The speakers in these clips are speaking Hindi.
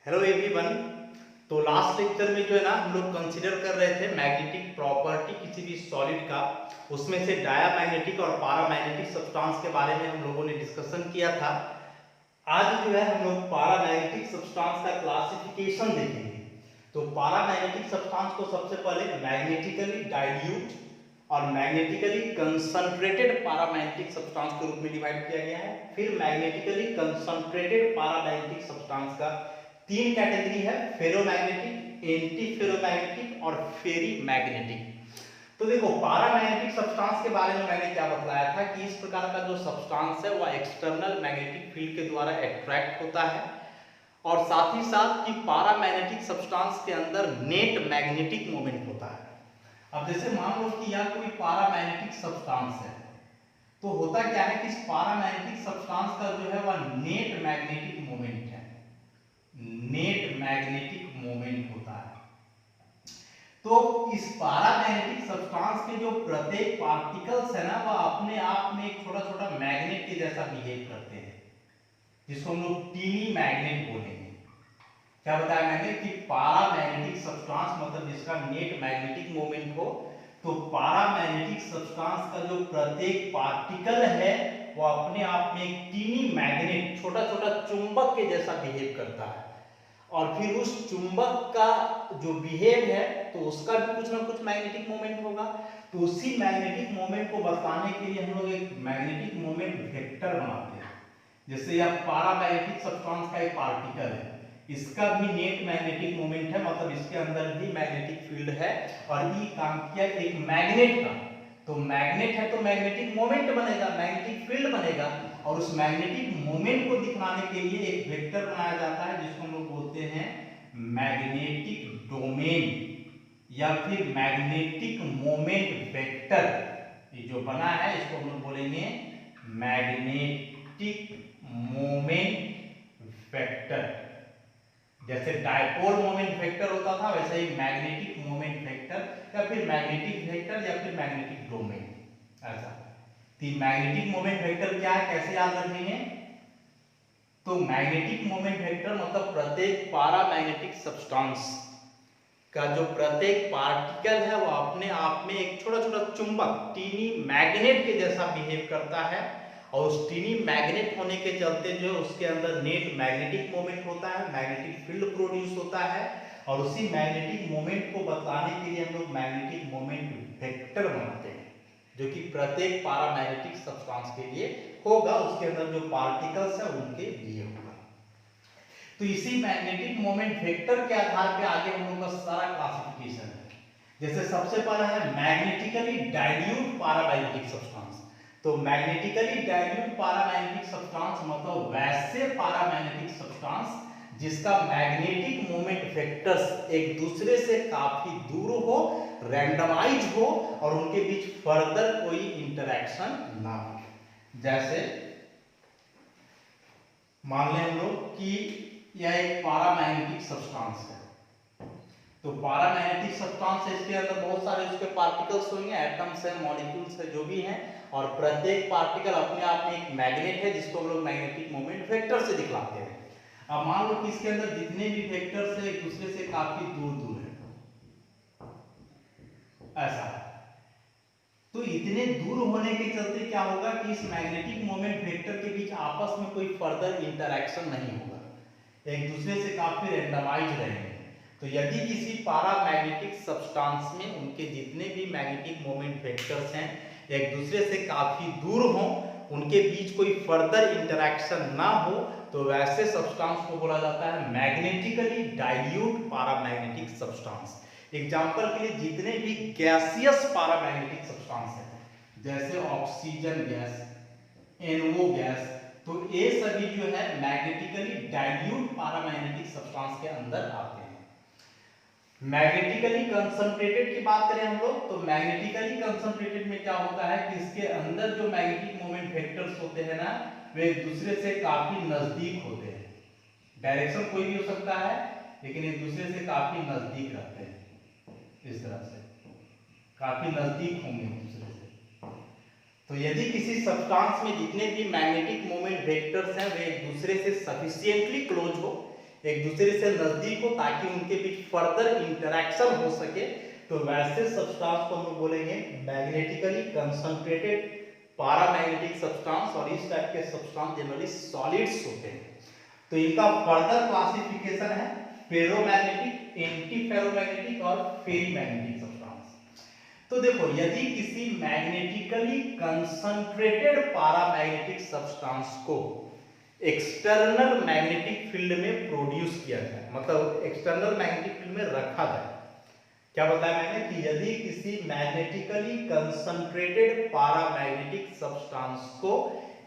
Hello everyone. तो लास्ट लेक्चर में जो है ना हम लोग कंसीडर कर रहे थे मैग्नेटिक प्रॉपर्टी किसी भी सॉलिड का, उसमें से डायामैग्नेटिक और पैरामैग्नेटिक सब्सटेंस के बारे में हम लोगों ने डिस्कशन किया था। आज जो है हम लोग पैरामैग्नेटिक सब्सटेंस का क्लासिफिकेशन देखेंगे। तो पैरामैग्नेटिक सब्सटेंस को सबसे पहले मैग्नेटिकली डाइल्यूट और मैग्नेटिकली कंसंट्रेटेड पैरामैग्नेटिक सब्सटेंस के रूप में डिवाइड किया गया है। फिर मैग्नेटिकली कंसंट्रेटेड पैरामैग्नेटिक सब्सटेंस का तीन कैटेगरी है, फेरोमैग्नेटिक, एंटी फेरोमैग्नेटिक और फेरी मैग्नेटिक। तो देखो पैरामैग्नेटिक सब्सटेंस के बारे में मैंने क्या बताया था कि इस प्रकार का जो सब्सटेंस है वह एक्सटर्नल मैग्नेटिक फील्ड के द्वारा अट्रैक्ट होता है और साथ ही साथ कि पैरामैग्नेटिक सब्सटेंस के अंदर नेट मैग्नेटिक मोमेंट होता है। अब जैसे मान लो कि यह कोई पैरामैग्नेटिक सब्सटेंस है, तो होता क्या है कि इस पैरामैग्नेटिक सब्सटेंस का जो है वह नेट मैग्नेटिक मोमेंट है, नेट मैग्नेटिक मोमेंट होता है। तो इस पैरामैग्नेटिक सब्सटेंस के जो प्रत्येक पार्टिकल्स है ना वह अपने आप में एक छोटा छोटा मैग्नेट के जैसा बिहेव करते हैं, जिसको हम लोग टीनी मैग्नेट बोलेंगे। क्या बताया मैंने कि पैरामैग्नेटिक सब्सटेंस मतलब जिसका नेट मैग्नेटिक मोमेंट हो, तो पैरामैग्नेटिक सब्सटेंस का जो प्रत्येक पार्टिकल है वो अपने आप में एक टीनी मैग्नेट, छोटा छोटा चुंबक के जैसा बिहेव करता है। और फिर उस चुंबक का जो बिहेव है तो उसका भी कुछ ना कुछ मैग्नेटिक मोमेंट होगा। तो उसी मैग्नेटिक मोमेंट को बताने के लिए हम लोग एक मैग्नेटिक मोमेंट वेक्टर बनाते हैं। जैसे यह पैरामैग्नेटिक सब्सटेंस का एक पार्टिकल है, इसका भी नेट मैग्नेटिक मोमेंट है, मतलब इसके अंदर भी मैग्नेटिक फील्ड है और ये काम किया एक मैग्नेट का। तो मैग्नेट है तो मैग्नेटिक मोमेंट बनेगा, मैग्नेटिक फील्ड बनेगा और उस मैग्नेटिक मोमेंट को दिखाने के लिए एक वेक्टर बनाया जाता है जिसको हम लोग बोलते हैं मैग्नेटिक डोमेन या फिर मैग्नेटिक मोमेंट वेक्टर। ये जो बना है इसको हम लोग बोलेंगे मैग्नेटिक मोमेंट वेक्टर। जैसे डायपोल मोमेंट वेक्टर होता था वैसे ही मैग्नेटिक मोमेंट वेक्टर या फिर मैग्नेटिक वेक्टर या फिर मैग्नेटिक डोमेन, ऐसा। तो मैग्नेटिक मोमेंट वेक्टर क्या है, कैसे याद रखेंगे? तो मैग्नेटिक मोमेंट वेक्टर मतलब प्रत्येक पैरामैग्नेटिक सब्सटेंस का जो प्रत्येक पार्टिकल है वो अपने आप में एक छोटा छोटा चुंबक टीनी मैग्नेट के जैसा बिहेव करता है और उस टीनी मैग्नेट होने के चलते जो है उसके अंदर नेट मैग्नेटिक मोमेंट होता है, मैग्नेटिक फील्ड प्रोड्यूस होता है और उसी मैग्नेटिक मोमेंट को बताने के लिए हम लोग मैग्नेटिक मोमेंट वेक्टर बनाते हैं जो कि प्रत्येक पैरामैग्नेटिक सब्सटेंस के लिए होगा, उसके अंदर जो पार्टिकल्स है उनके लिए होगा। तो इसी मैग्नेटिक मोमेंट वेक्टर के आधार पे आगे हम लोग का सारा क्लासिफिकेशन है। जैसे सबसे पहला है मैग्नेटिकली डाइल्यूट पैरामैग्नेटिक सब्सटेंस। तो मैग्नेटिकली डाइल्यूट पैरामैग्नेटिक सब्सटेंस मतलब वैसे पैरामैग्नेटिक सब्सटेंस जिसका मैग्नेटिक मोमेंट वेक्टर्स एक दूसरे से काफी दूर हो, रैंडमाइज हो और उनके बीच फर्दर कोई इंटरेक्शन ना हो। जैसे मान लें हम लोग कि यह एक पैरामैग्नेटिक सब्सटेंस है, तो पैरामैग्नेटिक सब्सटेंस है, इसके अंदर बहुत सारे उसके पार्टिकल्स होंगे, एटम्स है, मॉलिक्यूल्स है, जो भी हैं, और प्रत्येक पार्टिकल अपने आप में एक मैग्नेट है जिसको हम लोग मैग्नेटिक मोमेंट वेक्टर से दिखलाते हैं। अब मान लो कि इसके अंदर जितने भी वेक्टर्स है एक दूसरे से काफी दूर दूर है, ऐसा है। तो इतने दूर होने के चलते क्या होगा कि इस मैग्नेटिक मोमेंट वेक्टर के बीच आपस में कोई फर्दर इंटरेक्शन नहीं होगा, एक दूसरे से काफी रैंडमाइज रहेंगे। तो यदि किसी पैरामैग्नेटिक सब्सटेंस में उनके जितने भी मैग्नेटिक मोमेंट वेक्टर्स हैं एक दूसरे से काफी दूर हों, उनके बीच कोई फर्दर इंटरेक्शन ना हो, तो वैसे सब्सटेंस को बोला जाता है magnetically dilute paramagnetic substance. Example के लिए जितने भी गैसियस पैरामैग्नेटिक सब्सटेंस हैं जैसे ऑक्सीजन गैस, NO गैस, तो ये सभी जो है मैग्नेटिकली डाइल्यूट पैरामैग्नेटिक सब्सटेंस के अंदर आते हैं। मैग्नेटिकली कंसंट्रेटेड की बात करें हम लोग, तो मैग्नेटिकली कंसंट्रेटेड में क्या होता है कि इसके अंदर जो मैग्नेटिक मोमेंट वेक्टर्स होते हैं ना वे एक दूसरे से काफी नजदीक होते हैं। डायरेक्शन कोई भी हो सकता है लेकिन एक दूसरे से काफी नजदीक रहते हैं, इस तरह से काफी नजदीक होंगे एक दूसरे से। तो यदि किसी सब्सटेंस में जितने भी मैग्नेटिक मोमेंट वेक्टर्स हैं वे एक दूसरे से सफिशिएंटली क्लोज हो, एक दूसरे से नजदीक हो ताकि उनके बीच फर्दर इंटरेक्शन हो सके, तो वैसे सब्सटेंस को हम लोग बोलेंगे मैग्नेटिकली कंसंट्रेटेड पैरामैग्नेटिक सब्सटेंस, और इस टाइप के सब्सटेंस जनरली सॉलिड्स होते हैं। तो इनका फर्दर क्लासिफिकेशन है फेरोमैग्नेटिक, एंटी फेरोमैग्नेटिक और फेरीमैग्नेटिक सब्सटेंस। तो देखो, यदि किसी मैग्नेटिकली कंसंट्रेटेड पैरामैग्नेटिक सब्सटेंस को एक्सटर्नल मैग्नेटिक फील्ड में प्रोड्यूस किया जाए, मतलब एक्सटर्नल मैग्नेटिक फील्ड में रखा जाए, क्या बताया मैंने कि यदि किसी मैग्नेटिकली कंसंट्रेटेड पैरामैग्नेटिक सब्सटेंस को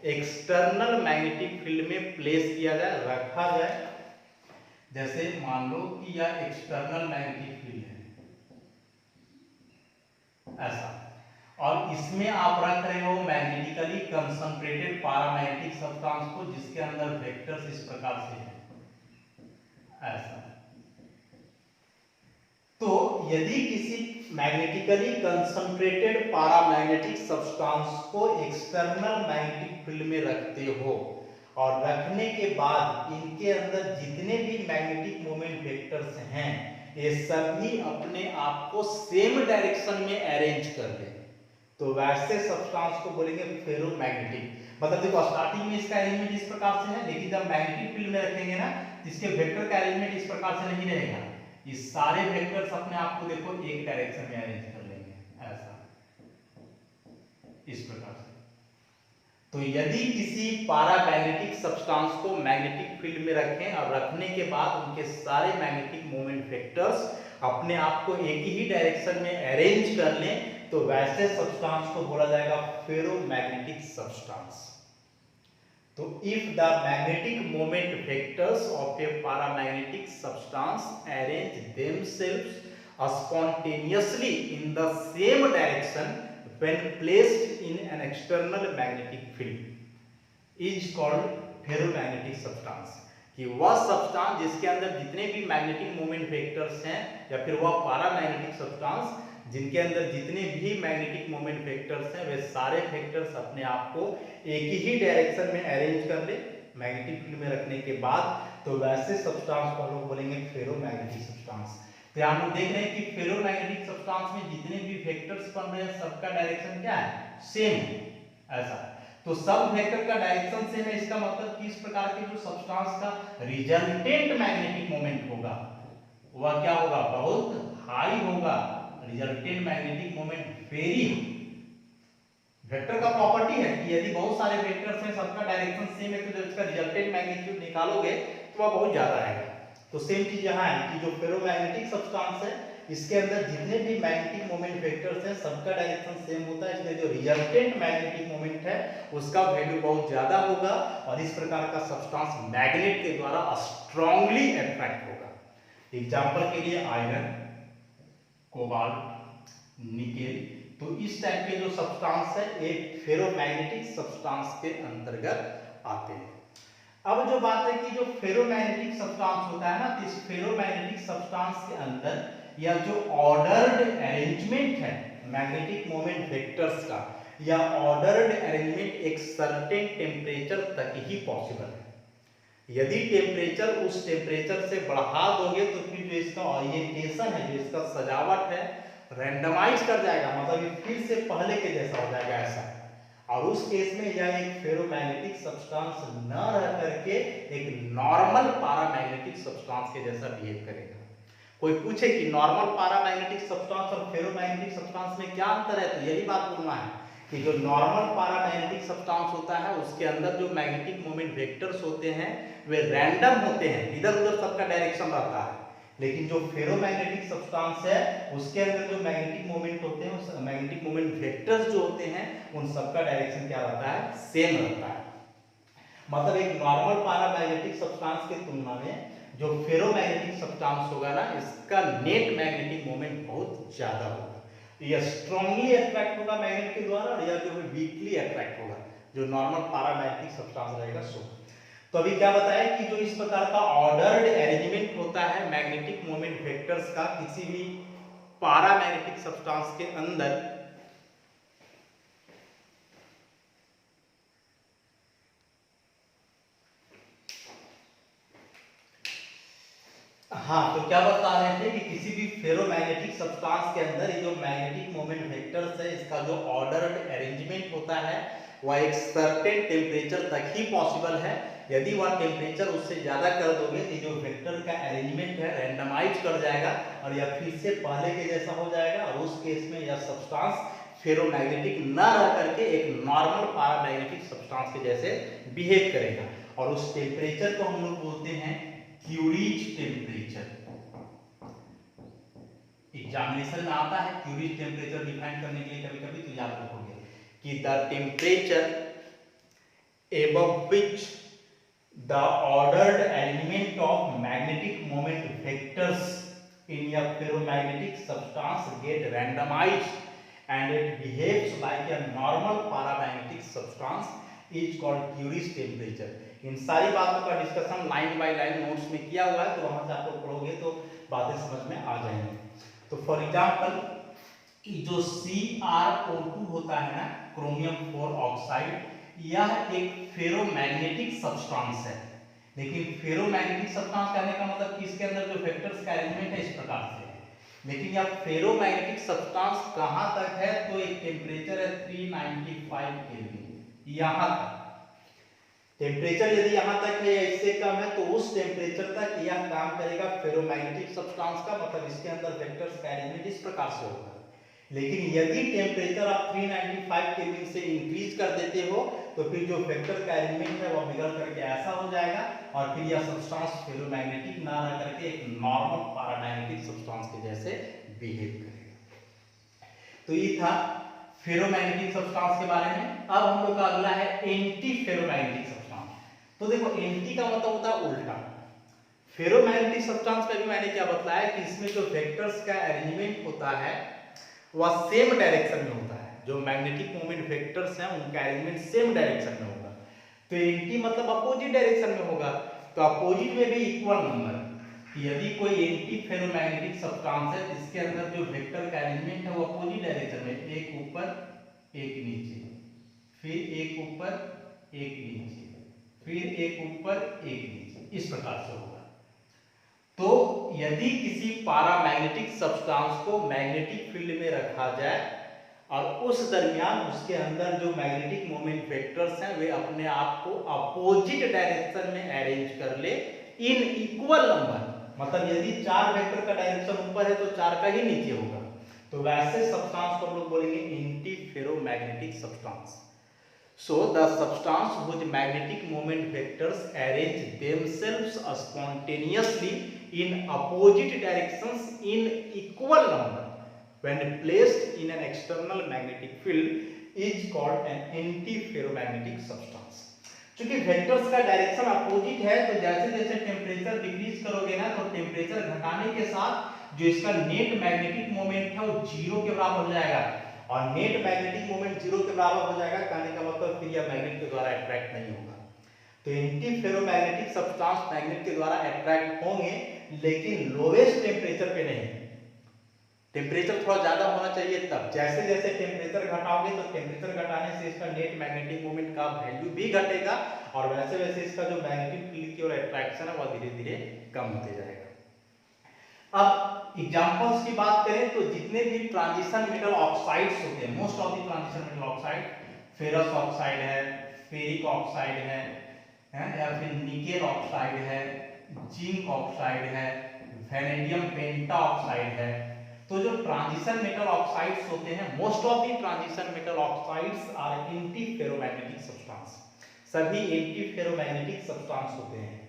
एक्सटर्नल मैग्नेटिक फील्ड में प्लेस किया जाए, रखा जाए, जैसे मान लो कि यह एक्सटर्नल मैग्नेटिक फील्ड है ऐसा, और इसमें आप रख रहे हो मैग्नेटिकली कंसंट्रेटेड पैरामैग्नेटिक सब्सटेंस को जिसके अंदर वेक्टर्स इस प्रकार से है ऐसा। तो यदि किसी मैग्नेटिकली कंसंट्रेटेड पैरामैग्नेटिक सब्सटेंस को एक्सटर्नल मैग्नेटिक फील्ड में रखते हो और रखने के बाद इनके अंदर जितने भी मैग्नेटिक मोमेंट वेक्टर्स हैं ये सभी अपने आप को सेम डायरेक्शन में अरेंज कर ले, तो वैसे सब्सटेंस को बोलेंगे फेरोमैग्नेटिक। मतलब देखो, स्टार्टिंग में इसका अरेंजमेंट इस प्रकार से है, लेकिन जब मैग्नेटिक फील्ड में रखेंगे ना इसके वेक्टर का अरेंजमेंट इस प्रकार से नहीं रहेगा, ये सारे वेक्टर्स अपने आप को देखो एक डायरेक्शन में अरेंज कर लेंगे ऐसा, इस प्रकार से। तो यदि किसी पैरामैग्नेटिक सब्सटेंस को मैग्नेटिक फील्ड में रखें और रखने के बाद उनके सारे मैग्नेटिक मोमेंट वेक्टर्स अपने आप को एक ही डायरेक्शन में अरेंज कर लें, तो वैसे सब्सटेंस को बोला जाएगा फेरोमैग्नेटिक सब्सटेंस। तो if the magnetic moment vectors of A paramagnetic substance arrange themselves spontaneously in the same direction when placed in an external magnetic field is called ferromagnetic substance। कि वह सब्सटेंस जिसके अंदर जितने भी मैग्नेटिक मोमेंट वेक्टर्स हैं, या फिर वह पैरामैग्नेटिक सब्सटेंस जिनके अंदर जितने भी मैग्नेटिक मोमेंट वेक्टर्स हैं वे सारे वेक्टर्स अपने आप को एक ही डायरेक्शन में अरेंज कर ले मैग्नेटिक फील्ड में रखने के बाद, तो वैसे सब्सटेंस को हम लोग बोलेंगे फेरोमैग्नेटिक सब्सटेंस। तो हम लोग देख रहे हैं कि फेरोमैग्नेटिक सब्सटेंस में जितने भी वेक्टर्स बन रहे हैं सबका डायरेक्शन क्या है, सेम ऐसा। तो सब वेक्टर का डायरेक्शन सेम है, इसका मतलब कि इस प्रकार के जो सब्सटेंस का रिजल्टेंट मैग्नेटिक मोमेंट होगा वह क्या होगा, बहुत हाई होगा, resultant magnetic moment very. Vector का प्रॉपर्टी है कि यदि बहुत सारे वेक्टर्स हैं सबका डायरेक्शन सेम है, तो जब इसका रिजल्टेंट मैग्नीट्यूड निकालोगे तो वह बहुत ज्यादा आएगा। तो सेम चीज यहाँ है कि जो फेरोमैग्नेटिक सब्सटेंस है इसके अंदर जितने भी मैग्नेटिक मोमेंट वेक्टर्स हैं सबका डायरेक्शन सेम होता है, इसलिए जो रिजल्टेंट मैग्नेटिक मोमेंट है उसका वैल्यू बहुत ज्यादा होगा और इस प्रकार का सब्सटेंस मैग्नेट के द्वारा स्ट्रांगली अट्रैक्ट होगा। एग्जांपल के लिए आयरन, कोबाल्ट, निकेल, तो इस टाइप के जो सब्सटेंस है एक फेरोमैग्नेटिक सब्सटेंस के अंतर्गत आते हैं। अब जो बात है कि जो फेरोमैग्नेटिक सब्सटेंस होता है ना, तो इस फेरोमैग्नेटिक सब्सटेंस के अंदर या जो ऑर्डर्ड अरेंजमेंट है मैग्नेटिक मोमेंट वेक्टर्स का, या ऑर्डर्ड अरेंजमेंट एक सर्टेन टेम्परेचर तक ही पॉसिबल है। यदि टेम्परेचर उस टेम्परेचर से बढ़ा दोगे तो फिर जो इसका ओरिएंटेशन है, जो इसका सजावट है, रैंडमाइज कर जाएगा, मतलब ये फिर से पहले के जैसा हो जाएगा ऐसा। और उस केस में यह एक फेरोमैग्नेटिक सब्सटेंस न रह करके एक नॉर्मल पैरामैग्नेटिक सब्सटेंस के जैसा बिहेव करेगा। कोई पूछे कि नॉर्मल पैरामैग्नेटिक सब्सटेंस और फेरोमैग्नेटिक सब्सटेंस में क्या अंतर है, तो यही बात बोलना है कि जो नॉर्मल पैरामैग्नेटिक सब्सटेंस होता है उसके अंदर जो मैग्नेटिक मोमेंट वेक्टर्स होते हैं वे रैंडम होते हैं, इधर उधर सबका डायरेक्शन रहता है। लेकिन जो फेरोमैग्नेटिक सब्सटेंस है उसके अंदर जो मैग्नेटिक मोमेंट होते हैं, उस मैग्नेटिक मोमेंट वेक्टर्स जो होते हैं उन सबका डायरेक्शन क्या रहता है, सेम रहता है। मतलब एक नॉर्मल पैरामैग्नेटिक सब्सटेंस की तुलना में जो फेरोमैग्नेटिक सब्सटेंस होगा ना, इसका नेट मैग्नेटिक मोमेंट बहुत ज्यादा होगा। यह स्ट्रांगली अट्रैक्ट होगा मैग्नेट के द्वारा और यह जो है वीकली अट्रैक्ट होगा, जो नॉर्मल पैरामैग्नेटिक सब्सटेंस रहेगा सो। तो अभी क्या बताया कि जो इस प्रकार का ऑर्डर्ड अरेंजमेंट होता है मैग्नेटिक मोमेंट वेक्टर्स का किसी भी पैरामैग्नेटिक सब्सटेंस के अंदर, हाँ, तो क्या बता रहे थे कि किसी भी फेरोमैग्नेटिक सब्सटेंस के अंदर ये जो मैग्नेटिक मोमेंट वेक्टर्स है, इसका जो ऑर्डर्ड अरेंजमेंट होता है वह एक सर्टेन टेम्परेचर तक ही पॉसिबल है। यदि वह टेम्परेचर उससे ज्यादा कर दोगे तो जो वेक्टर का अरेंजमेंट है रैंडमाइज कर जाएगा और यह फिर से पहले के जैसा हो जाएगा और उस केस में यह सब्सटेंस फेरोमैग्नेटिक न रह करके एक नॉर्मल पैरामैग्नेटिक सब्सटेंस के जैसे बिहेव करेगा और उस टेम्परेचर को हम लोग बोलते हैं क्यूरीज टेम्परेचर। एग्जामिनेशन में आता है क्यूरीज टेम्परेचर डिफाइन करने के लिए कभी कभी, तो याद रखोगे कि the temperature above which the ordered element of magnetic moment vectors in a ferromagnetic substance get randomized and it behaves like a normal paramagnetic substance is called Curie's temperature। इन सारी बातों का discussion line by line notes में किया हुआ है, तो वहां से आप लोग पढ़ोगे तो बातें समझ में आ जाएंगी। तो फॉर एग्जांपल जो CrO2 होता है ना, क्रोमियम 4 ऑक्साइड, यह एक फेरोमैग्नेटिक सब्सटेंस है। लेकिन फेरोमैग्नेटिक सब्सटेंस कहने का मतलब कि इसके अंदर जो वेक्टर्स का अरेंजमेंट है इस प्रकार से है, लेकिन यह फेरोमैग्नेटिक सब्सटेंस कहां तक है, तो एक टेम्परेचर है 395 केल्विन, यहां तक टेम्परेचर यदि यहां तक है या इससे कम है तो उस टेम्परेचर तक यह काम करेगा फेरोमैग्नेटिक सब्सटेंस का, मतलब इसके अंदर वेक्टर्स का अरेंजमेंट इस प्रकार से होगा। लेकिन यदि टेम्परेचर आप 395 केल्विन से इंक्रीज कर देते हो तो फिर जो वेक्टर का अरेंजमेंट है वह बिगड़ करके ऐसा हो जाएगा और फिर यह सब्सटेंस फेरोमैग्नेटिक ना रह करके एक नॉर्मल पैरामैग्नेटिक सब्सटेंस के जैसे बिहेव करेगा। तो ये था फेरोमैग्नेटिक सब्सटेंस के बारे में। अब हम लोग का अगला है एंटी फेरोमैग्नेटिक सब्सटेंस। तो देखो एंटी का मतलब होता है उल्टा। फेरोमैग्नेटिक सब्सटेंस में भी मैंने क्या बताया कि इसमें जो वेक्टर्स का अरेंजमेंट होता है वह सेम डायरेक्शन में होता है। जो मैग्नेटिक मोमेंट वेक्टर्स हैं उनका अरेंजमेंट सेम डायरेक्शन में होगा। तो एंटी मतलब अपोजिट डायरेक्शन में होगा। तो अपोजिट में भी इक्वल नंबर, यदि कोई एंटी फेरोमैग्नेटिक सब्सटेंस है जिसके अंदर जो वेक्टर का अरेंजमेंट है वो अपोजिट डायरेक्शन में, एक ऊपर एक नीचे, फिर एक ऊपर एक नीचे, फिर एक ऊपर एक नीचे, इस प्रकार से होगा। तो यदि किसी पैरामैग्नेटिक सब्सटेंस को मैग्नेटिक फील्ड में रखा जाए और उस दरमियान उसके अंदर जो मैग्नेटिक मोमेंट वेक्टर्स हैं वे अपने आप को अपोजिट डायरेक्शन में अरेंज कर ले इन इक्वल नंबर, मतलब यदि 4 वेक्टर का डायरेक्शन ऊपर है तो 4 का ही नीचे होगा, तो वैसे सब्सटेंस को हम लोग बोलेंगे anti ferromagnetic substance. So the substance whose magnetic moment vectors arrange themselves spontaneously in opposite directions in equal number when placed in an external magnetic field is called an antiferromagnetic substance। चूंकि वेक्टर्स का डायरेक्शन अपोजिट है तो जैसे जैसे टेम्परेचर डिक्रीज करोगे ना तो टेम्परेचर घटाने के साथ जो इसका नेट मैग्नेटिक मोमेंट है वो 0 के बराबर हो जाएगा और नेट मैग्नेटिक मोमेंट 0 के बराबर हो जाएगा, कहने का मतलब फिर यह मैग्नेट के द्वारा अट्रैक्ट नहीं होगा। तो एंटी फेरोमैग्नेटिक सब्सटेंस मैग्नेट के द्वारा अट्रैक्ट होंगे लेकिन लोवेस्ट टेम्परेचर पे नहीं। टेम्परेचर थोड़ा ज्यादा होना चाहिए तब। जैसे जैसे टेम्परेचर घटाओगे तो टेम्परेचर घटाने से इसका नेट मैग्नेटिक मोमेंट का वैल्यू भी घटेगा और वैसे वैसे इसका जो मैग्नेटिक फील्ड की ओर अट्रैक्शन है वह धीरे धीरे कम होते जाएगा। अब एग्जांपल्स की बात करें तो जितने भी ट्रांजिशन मेटल ऑक्साइड्स होते हैं, most of the transition metal oxide, ferrous oxide है, फेरिक ऑक्साइड है या फिर निकेल ऑक्साइड है, जिंक ऑक्साइड है, वैनेडियम पेंटा ऑक्साइड है। तो जो ट्रांजिशन मेटल ऑक्साइड्स होते हैं, most of the transition metal oxides are anti ferromagnetic substance, सभी एंटी फेरोमैग्नेटिक सब्सटेंस होते हैं।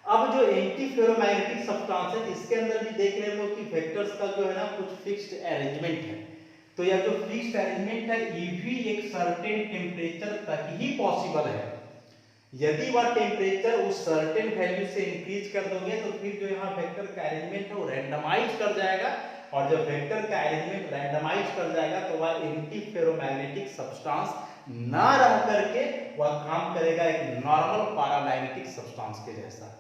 अब जो एंटी फेरोमैग्नेटिक सब्सटेंस है इसके अंदर भी देख रहे हो कि वेक्टर्स का जो है ना कुछ फिक्स्ड अरेंजमेंट है। तो यह जो फिक्स्ड अरेंजमेंट है ये भी एक सर्टेन टेम्परेचर तक ही पॉसिबल है। यदि वह टेम्परेचर उस सर्टेन वैल्यू से इंक्रीज कर दोगे तो फिर जो यहाँ वेक्टर का अरेंजमेंट है वो रैंडमाइज कर जाएगा और जब वेक्टर का अरेंजमेंट रैंडमाइज कर जाएगा तो वह एंटी फेरोमैग्नेटिक सब्सटेंस ना रह करके वह काम करेगा एक नॉर्मल पैरामैग्नेटिक सब्सटेंस के जैसा।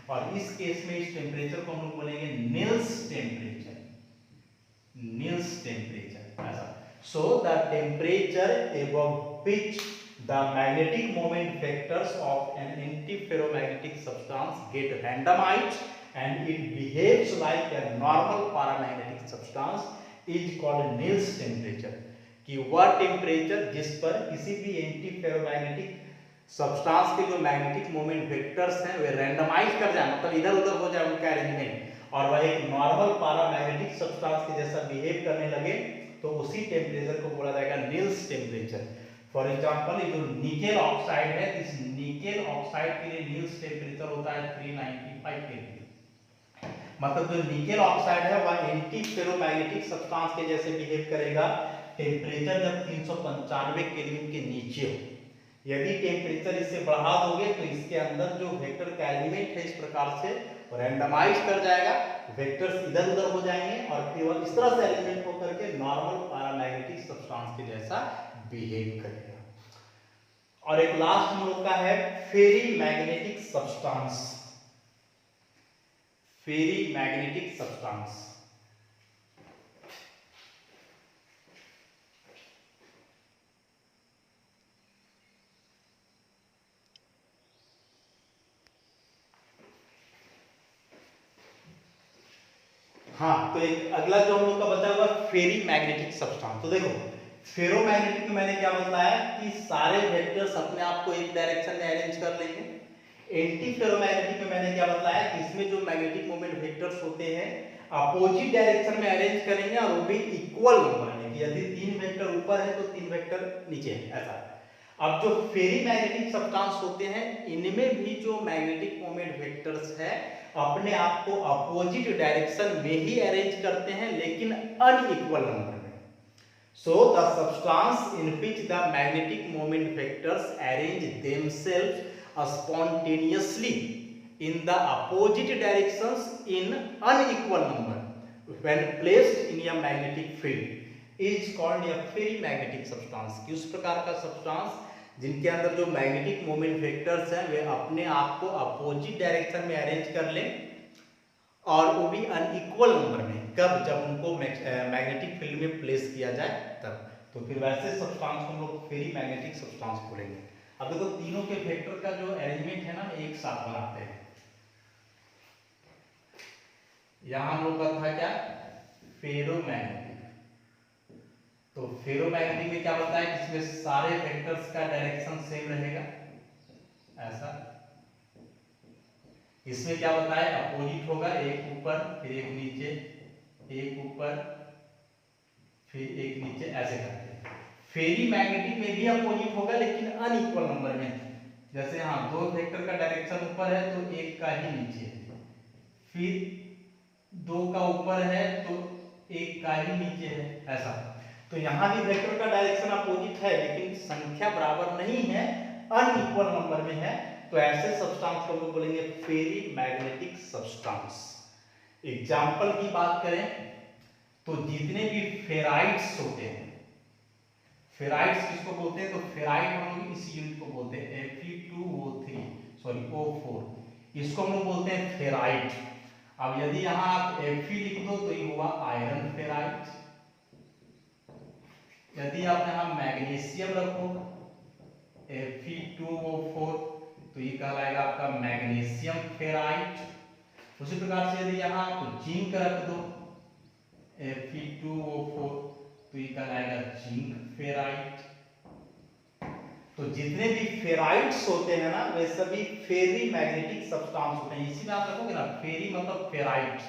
और इस केस में इस टेम्परेचर को हम लोग बोलेंगे नील्स टेम्परेचर, नील्स टेम्परेचर ऐसा। So the temperature above which the magnetic moment vectors of an antiferromagnetic substance get randomized and it behaves like a normal paramagnetic substance is called Nil's temperature। कि वह टेम्परेचर जिस पर किसी भी एंटी फेरोमैग्नेटिक सब्सटेंस के जो मैग्नेटिक मोमेंट वेक्टर्स हैं वे रैंडमाइज कर जाए, मतलब इधर उधर हो जाए उनका अरेंजमेंट, और वह एक नॉर्मल पारामैग्नेटिक सब्सटेंस के जैसा बिहेव करने लगे, तो उसी टेम्परेचर को बोला जाएगा नील्स टेम्परेचर। फॉर एग्जांपल ये जो निकेल ऑक्साइड है, इस निकेल ऑक्साइड के लिए नील्स टेम्परेचर होता है 395 केल्विन। मतलब जो निकेल ऑक्साइड है वह एंटी फेरोमैग्नेटिक सब्सटेंस के जैसे बिहेव करेगा टेम्परेचर जब 395 केल्विन के नीचे हो। यदि टेम्परेचर इसे बढ़ा दोगे तो इसके अंदर जो वेक्टर का एलिमेंट है इस प्रकार से रैंडमाइज कर जाएगा, वेक्टर्स इधर उधर हो जाएंगे और फिर वह इस तरह से एलिमेंट होकर के नॉर्मल पैरामैग्नेटिक सब्सटेंस के जैसा बिहेव करेगा। और एक लास्ट हम लोग का है फेरी मैग्नेटिक सब्सटेंस। फेरी मैग्नेटिक सब्सटेंस हाँ, तो एक अगला जो हम लोग का बचा हुआ फेरी मैग्नेटिक सब्सटेंस। तो देखो फेरोमैग्नेटिक में मैंने क्या बताया कि सारे वेक्टर्स अपने आप को एक डायरेक्शन में अरेंज कर लेंगे। एंटी फेरोमैग्नेटिक में मैंने क्या बताया कि इसमें जो मैग्नेटिक मोमेंट वेक्टर्स होते हैं अपोजिट डायरेक्शन में अरेंज करेंगे और वो भी इक्वल नंबर में, यदि 3 वेक्टर ऊपर है तो 3 वेक्टर नीचे है, ऐसा। अब जो फेरी मैग्नेटिक सब्सटेंस होते हैं इनमें भी जो मैग्नेटिक मोमेंट वेक्टर्स है अपने आप को अपोजिट डायरेक्शन में ही अरेंज करते हैं, लेकिन अनइक्वल नंबर में। So the substance in which the magnetic moment vectors arrange themselves spontaneously in the opposite directions in unequal number when placed in a magnetic field is called a ferrimagnetic substance। कि उस प्रकार का सब्सटेंस जिनके अंदर जो मैग्नेटिक मोमेंट वेक्टर्स हैं वे अपने आप को अपोजिट डायरेक्शन में अरेंज कर लें और वो भी अनइक्वल नंबर में, कब? जब उनको मैग्नेटिक फील्ड में प्लेस किया जाए तब। तो फिर वैसे सब्सटेंस को हम लोग फेरी मैग्नेटिक सब्सटेंस बोलेंगे। अब देखो तीनों के वेक्टर का जो अरेंजमेंट है ना एक साथ बनाते हैं। यहां हम लोग का था क्या फेरोमैग्नेटिक। तो फेरोमैग्नेटिक में क्या बताया कि इसमें सारे वेक्टर्स का डायरेक्शन सेम रहेगा, ऐसा। इसमें क्या बताया अपोजिट होगा, एक ऊपर फिर एक नीचे, एक ऊपर फिर एक नीचे, ऐसे करके। फेरी मैग्नेटिक में भी अपोजिट होगा लेकिन अनइक्वल नंबर में। जैसे यहाँ 2 वेक्टर का डायरेक्शन ऊपर है तो एक का ही नीचे है, फिर 2 का ऊपर है तो एक का ही नीचे है, ऐसा। तो यहाँ भी वेक्टर का डायरेक्शन अपोजिट है लेकिन संख्या बराबर नहीं है, अनइक्वल नंबर में है। तो ऐसे सब्सटेंस को हम बोलेंगे फेरी मैग्नेटिक सब्सटेंस। एग्जाम्पल की बात करें तो जितने भी फेराइट्स होते हैं, फेराइट्स किसको बोलते हैं? तो फेराइट हम लोग इस यूनिट को बोलते हैं O4, इसको हम लोग बोलते हैं फेराइट। अब यदि यहां आप Fe लिख दो तो ये हुआ आयरन फेराइट। यदि आप यहां मैग्नीशियम रखो Fe2O4 तो ये कहलाएगा आपका मैग्नीशियम फेराइट। उसी प्रकार से यदि यहां आप जिंक रख दो Fe2O4 तो ये कहलाएगा जिंक फेराइट। तो जितने भी फेराइट्स होते हैं ना वे सभी फेरी मैग्नेटिक सब्सटेंस होते हैं। इसी में आप रखोगे ना फेरी मतलब फेराइट।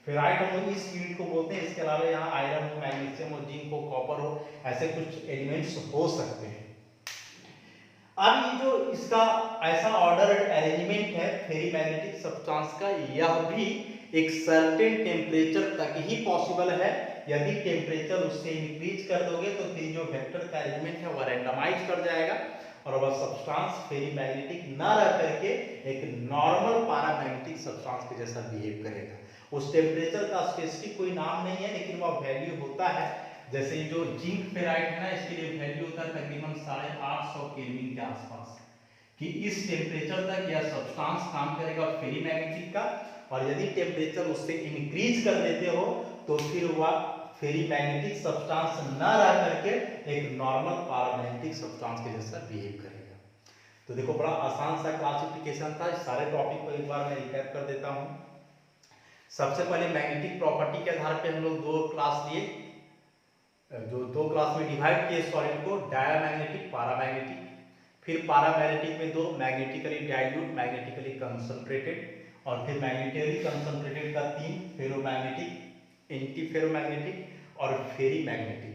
फेराइट हम लोग इस यूनिट को बोलते हैं। इसके अलावा यहाँ आयरन हो, मैग्नीशियम हो, जिंक हो, कॉपर हो, ऐसे कुछ एलिमेंट्स हो सकते हैं। अब ये जो इसका ऐसा ऑर्डर अरेंजमेंट है फेरी मैग्नेटिक सब्सटेंस का, यह भी एक सर्टेन टेम्परेचर तक ही पॉसिबल है। यदि टेम्परेचर उससे इंक्रीज कर दोगे तो फिर जो वेक्टर का अरेंजमेंट है वह रैंडमाइज कर जाएगा और वह सब्सटेंस फेरी मैग्नेटिक ना रह करके एक नॉर्मल पैरामैग्नेटिक सब्सटेंस के जैसा बिहेव करेगा। उस टेम्परेचर का स्पेसिफिक कोई नाम नहीं है लेकिन वह वैल्यू होता है। जैसे जो जिंक फेराइट है ना इसके लिए वैल्यू होता है तकरीबन 850 केल्विन के आसपास, कि इस टेम्परेचर तक यह सब्सटेंस काम करेगा फेरी मैग्नेटिक का। और यदि टेम्परेचर उससे इंक्रीज कर देते हो तो फिर वह फेरी मैग्नेटिक सब्सटेंस न रह करके एक नॉर्मल पैरामैग्नेटिक सब्सटेंस के जैसा बिहेव करेगा। तो देखो बड़ा आसान सा क्लासिफिकेशन था। इस सारे टॉपिक को एक बार मैं रिकैप कर देता हूँ। सबसे पहले मैग्नेटिक प्रॉपर्टी के आधार पे हम लोग दो क्लास लिए, जो दो क्लास में डिवाइड किए सॉलिड को, डायामैग्नेटिक, पैरामैग्नेटिक। फिर पैरामैग्नेटिक में दो, मैग्नेटिकली डाइल्यूट, मैग्नेटिकली कंसंट्रेटेड, और फिर मैग्नेटिकली कंसंट्रेटेड का तीन, फेरोमैग्नेटिक, एंटी फेरोमैग्नेटिक और फेरी मैग्नेटिक।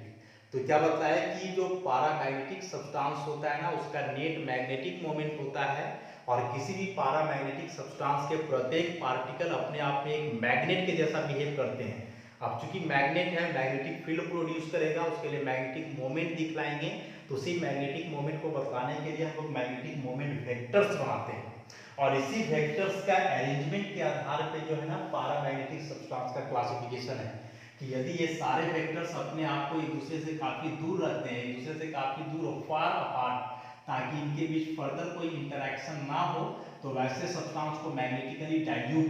तो क्या बताया कि जो पैरामैग्नेटिक सब्सटेंस होता है ना, उसका नेट मैग्नेटिक मोमेंट होता है, और किसी भी पैरामैग्नेटिक सब्सटेंस के प्रत्येक पार्टिकल अपने आप में एक मैग्नेट के जैसा बिहेव करते हैं। अब चूंकि मैग्नेट है, मैग्नेटिक फील्ड प्रोड्यूस करेगा, उसके लिए मैग्नेटिक मोमेंट दिखलाएंगे, तो उसी मैग्नेटिक मोमेंट को बताने के लिए हम लोग मैग्नेटिक मोमेंट वेक्टर्स बनाते हैं, और इसी वेक्टर्स का अरेंजमेंट के आधार पे जो है ना पैरामैग्नेटिक सब्सटेंस का क्लासिफिकेशन है कि यदि ये सारे वेक्टर्स अपने आप को एक दूसरे से काफी दूर रखते हैं, एक दूसरे से काफी दूर, फार अपार्ट, ताकि इनके बीच फर्दर कोई इंटरेक्शन ना हो, तो वैसे सब्सटेंस को मैग्नेटिकली डाइल्यूट,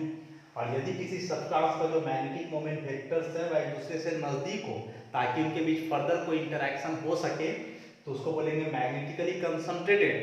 और यदि किसी सब्सटेंस का जो मैग्नेटिक मोमेंट वेक्टर्स है वह एक दूसरे से नजदीक हो ताकि उनके बीच फर्दर कोई इंटरेक्शन हो सके, तो उसको बोलेंगे मैग्नेटिकली कंसंट्रेटेड।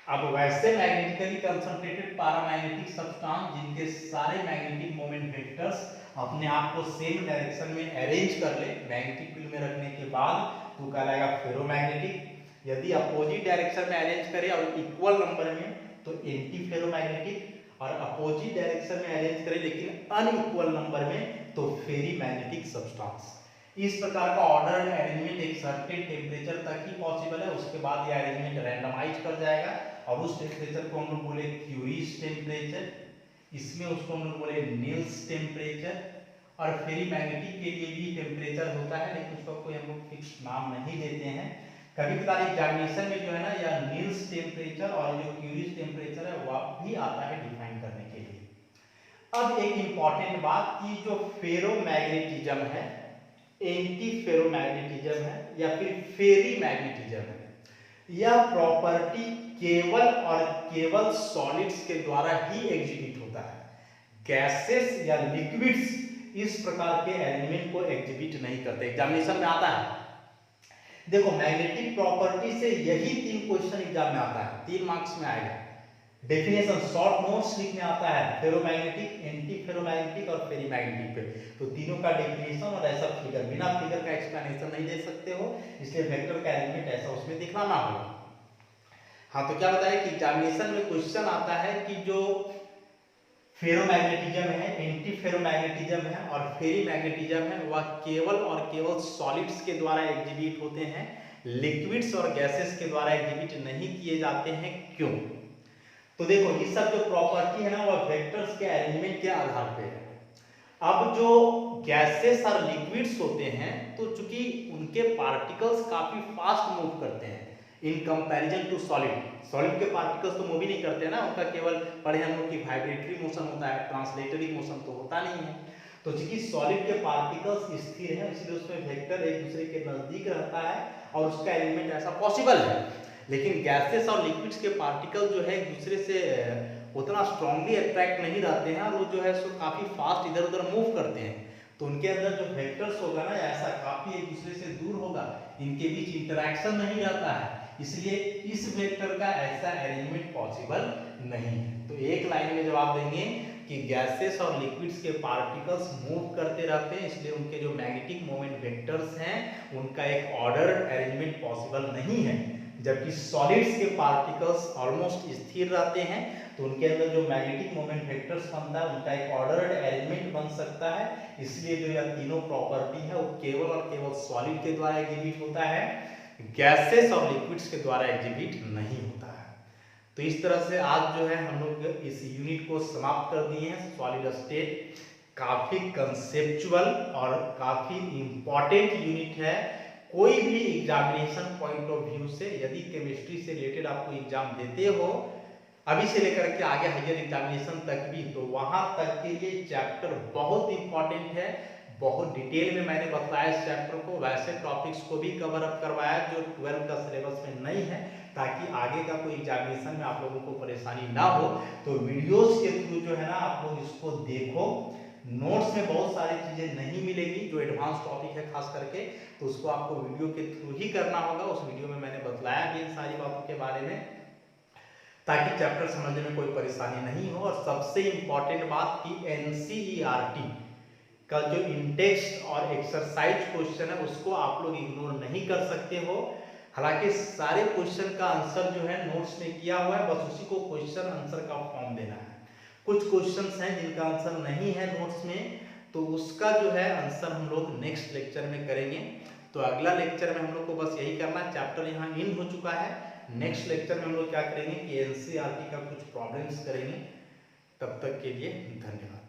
अब वैसे मैग्नेटिकली कंसंट्रेटेड पैरामैग्नेटिक सब्सटेंस जिनके सारे मैग्नेटिक मोमेंट वेक्टर्स अपने आप को सेम डायरेक्शन में अरेंज कर ले मैग्नेटिक फील्ड में रखने के बाद, तो कहलाएगा फेरोमैग्नेटिक। यदि अपोजिट डायरेक्शन में अरेंज करे और इक्वल नंबर में, तो एंटी फेरोमैग्नेटिक, और अपोजिट डायरेक्शन में अरेंज करे लेकिन अनइक्वल नंबर में, तो फेरी मैग्नेटिक सब्सटेंस। इस प्रकार का ऑर्डर अरेंजमेंट एक सर्टेन टेम्परेचर तक ही पॉसिबल है, उसके बाद यह अरेंजमेंट रैंडमाइज कर जाएगा, और उस टेम्परेचर को हम लोग बोले क्यूरीज टेम्परेचर, इसमें उसको हम लोग बोले नील्स टेम्परेचर। और फेरी मैग्नेटिक के लिए भी टेम्परेचर होता है, लेकिन उसका कोई हम लोग फिक्स नाम नहीं देते हैं। कभी कभार एग्जामिनेशन में जो है ना, या नील्स टेम्परेचर और जो क्यूरीज टेम्परेचर है वह भी आता है डिफाइन करने के लिए। अब एक इंपॉर्टेंट बात कि जो फेरोमैग्नेटिज्म है, एंटी फेरोमैग्नेटिज्म है, या फिर फेरी मैग्नेटिज्म है, यह प्रॉपर्टी केवल और केवल सॉलिड्स के द्वारा ही एग्जिबिट होता है। गैसेस या लिक्विड्स इस प्रकार के एलिमेंट को एग्जिबिट नहीं करते। एग्जामिनेशन में आता है, देखो मैग्नेटिक प्रॉपर्टी से यही तीन क्वेश्चन एग्जाम में आता है, 3 मार्क्स में आएगा। डेफिनेशन शॉर्ट नोट्स लिखने आता है, फेरोमैग्नेटिक, एंटी फेरोमैग्नेटिक और फेरी मैग्नेटिक पे, तो तीनों का डेफिनेशन और ऐसा फिगर, बिना फिगर का एक्सप्लेनेशन नहीं दे सकते हो, इसलिए वेक्टर का एलिमेंट ऐसा उसमें दिखाना होगा। हाँ, तो क्या बताया कि एग्जामिनेशन में क्वेश्चन आता है कि जो फेरोमैग्नेटिज्म है, एंटी फेरोमैग्नेटिज्म है और फेरी मैग्नेटिज्म है, वह केवल और केवल सॉलिड्स के द्वारा एग्जिबिट होते हैं, लिक्विड्स और गैसेस के द्वारा एग्जिबिट नहीं किए जाते हैं। क्यों? तो देखो ये सब जो प्रॉपर्टी है ना, वह वेक्टर्स के अरेंजमेंट के आधार पे है। अब जो गैसेस और लिक्विड्स होते हैं, तो चूंकि उनके पार्टिकल्स काफी फास्ट मूव करते हैं in comparison to solid. Solid के पार्टिकल्स तो मूव ही नहीं करते ना, उनका केवल पढ़े हम लोग की वाइब्रेटरी मोशन होता है, ट्रांसलेटरी मोशन तो होता नहीं है। तो चूंकि सॉलिड के पार्टिकल्स स्थिर हैं, इसलिए उसमें वेक्टर एक दूसरे के नजदीक रहता है और उसका एलिमेंट ऐसा पॉसिबल है। लेकिन गैसेस और लिक्विड्स के पार्टिकल जो है एक दूसरे से उतना स्ट्रांगली अट्रैक्ट नहीं रहते हैं, और वो जो है सो काफी फास्ट इधर उधर मूव करते हैं, तो उनके अंदर जो वेक्टर्स होगा ना, ऐसा काफी एक दूसरे से दूर होगा, इनके बीच इंटरेक्शन नहीं रहता है, इसलिए इस वेक्टर का ऐसा अरेंजमेंट पॉसिबल नहीं है। तो एक लाइन में जवाब देंगे कि गैसेस और लिक्विड्स के पार्टिकल्स मूव करते रहते हैं, इसलिए उनके जो मैग्नेटिक मोमेंट वेक्टर्स हैं उनका एक ऑर्डर अरेंजमेंट पॉसिबल नहीं है। जबकि सॉलिड्स के पार्टिकल्स ऑलमोस्ट स्थिर रहते हैं, तो उनके अंदर जो मैग्नेटिक मोमेंट वेक्टर्स बनता है उनका एक ऑर्डर्ड अरेंजमेंट बन सकता है। इसलिए जो यह तीनों प्रॉपर्टी है वो केवल और केवल सॉलिड के द्वारा एग्जिबिट होता है, गैसेस और लिक्विड्स के द्वारा एग्जिबिट नहीं होता है। तो इस तरह से आज जो है हम लोग इस यूनिट को समाप्त कर दिए हैं। सॉलिड स्टेट काफी कंसेप्चुअल और काफी इंपॉर्टेंट यूनिट है। कोई भी एग्जामिनेशन पॉइंट ऑफ व्यू से, यदि केमिस्ट्री से रिलेटेड आपको एग्जाम देते हो अभी से लेकर के आगे हायर एग्जामिनेशन तक भी, तो वहां तक के लिए चैप्टर बहुत इंपॉर्टेंट है। बहुत डिटेल में मैंने बताया इस चैप्टर को, वैसे टॉपिक्स को भी कवर अप करवाया जो 12 का सिलेबस में नहीं है, ताकि आगे का कोई एग्जामिनेशन में आप लोगों को परेशानी ना हो। तो वीडियोस के थ्रू जो है ना आप लोग इसको देखो। नोट्स में बहुत सारी चीजें नहीं मिलेगी, जो एडवांस टॉपिक है खास करके, तो उसको आपको वीडियो के थ्रू ही करना होगा। उस वीडियो में मैंने बतलाया भी इन सारी बातों के बारे में। ताकि चैप्टर समझने में कोई परेशानी नहीं हो। और सबसे इम्पॉर्टेंट बात कि एनसीईआरटी का जो इंडेक्स और एक्सरसाइज क्वेश्चन है उसको आप लोग इग्नोर नहीं कर सकते हो। हालांकि सारे क्वेश्चन का आंसर जो है नोट्स में किया हुआ है, बस उसी को क्वेश्चन आंसर का फॉर्म देना है। कुछ क्वेश्चंस हैं जिनका आंसर नहीं है नोट्स में, तो उसका जो है आंसर हम लोग नेक्स्ट लेक्चर में करेंगे। तो अगला लेक्चर में हम लोग को बस यही करना है, चैप्टर यहाँ इन हो चुका है। नेक्स्ट लेक्चर में हम लोग क्या करेंगे कि एनसीईआरटी का कुछ प्रॉब्लम्स करेंगे। तब तक के लिए धन्यवाद।